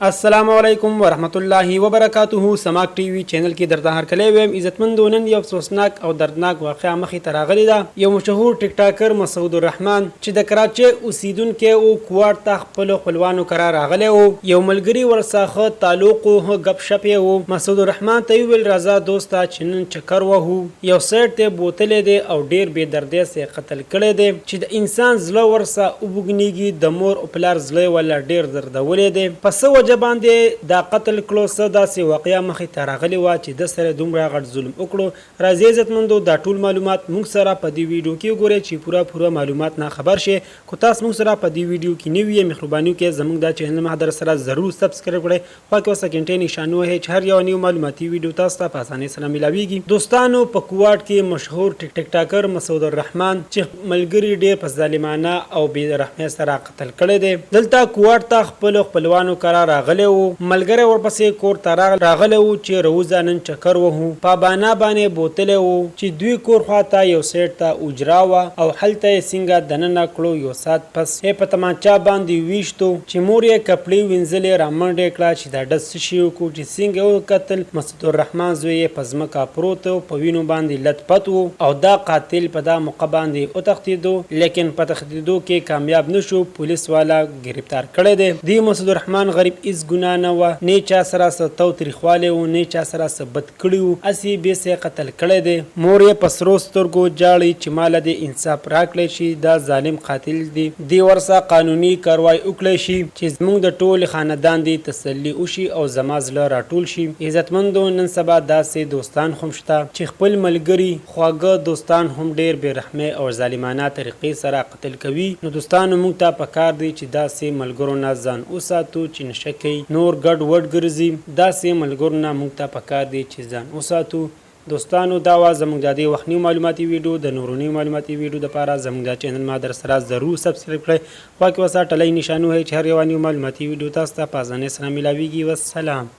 السلام علیکم ورحمت الله وبرکاته. سماک ټي وي چینل کې درته هرکلی ویم. عزتمندو، نن یو افسوسناک او دردناک واقعه مخې ته راغلی ده. یو مشهور ټیک ټاکر مسعود الرحمن چې د کراچۍ اوسیدونکی او کوارټ ته خپلو خپلوانو کره راغلی و، یو ملګري ورڅخه تعلق و، ګپ شپ یې و. مسعود الرحمن ته یې وویل راځه دوسته چې نن چکر وهو. یو سایډ ته بوتلی دی او ډېر بې دردۍ سې قتل کړی دی چې د انسان زړه ورسه وبوږنېږي. د مور او پلار زړه ولا ډېر دردولی دی. په څه وجه باندې دا قتل کړو؟ څه داسې واقعه مخې ته راغلې وه چې د سره دومره غټ ظلم وکړو؟ راځئ عزتمندو، دا ټول معلومات موږ سره په دې ویډیو کې وګورئ چې پوره معلومات نه خبر شي. خو تاسو موږ سره په دې ویډیو کې نوي یې، مهرباني وکړئ زموږ دا چینل مهدر سره ضرور سبسکرایب کړئ. خوا کې سکینټۍ نشان ووهئ چې هر یو نوی معلوماتي ویډیو تاسو ته په اسانۍ سره میلاویږي. دوستانو، په کوارټ کې مشهور ټیک ټاکر مسعود الرحمن چې ملګري ډېر په ظالمانه او بې رحمۍ سره قتل کړی دی، دلته کوارټ ته خپلو خپلوانو کره راغلی و. ملګری ورپسې کور ته راغلی و چې روزه نن چکر وهو. په بانا باندې بوتلی و چې دوی کور خواته یو سیټ ته اجرا وه او هلته یې څنګه دننه کړو. یو ساعت پس یې په تمانچه باندې ویشتو چې مور یې کپړې وینځلې رامنډې کړه چې دا ډز څه شي وکړو. چې څنګه یې وکتل، مسعود الرحمن زوی یې په ځمکه پروت و، په وینو باندې لت پت و او دا قاتل په دا موقع باندې وتښتېدو، لیکن په تښتېدو کې کامیاب نه شو. پولیس والا ګرفتار کړی دی. دې مسعود الرحمن غریب هیڅ ګناه نه وه، نه چا سره څه تاوتریخوالی و، نه چا سره څه بد کړي وو، هسې بې څه قتل کړی دی. مور یې په سرو سترګو جاړي چې ماله دې انصاف راکړی شي، دا ظالم قاتل دی، دې ورسه قانوني کاروای وکړی شي چې زموږ د ټول خاندان دې تسلي وشي او زما زړه راټول شي. عزتمندو، نن سبا داسې دوستان هم شته چې خپل ملګري خواږه دوستان هم ډېر بې رحمۍ او ظالمانه طریقې سره قتل کوي. نو دوستانو، موږ ته پکار دی چې داسې ملګرو نه ځان وساتو چې نشه کوي، نور ګډ وډ ګرځي. داسې ملګرو نه موږ ته پکار دی چې ځان وساتو. دوستانو، دا وه زموږ د دې وخت نوي معلوماتي ویډیو. د نورو نوي معلوماتي ویډیو دپاره زموږ دا چینل ما در سره ضرور سبسکرایب کړئ. خوا کې ورسره ټلی نشان ووهئ چې هر یوه نوي معلوماتي ویډیو تاسو ته په اسانۍ سره میلاویږي. والسلام.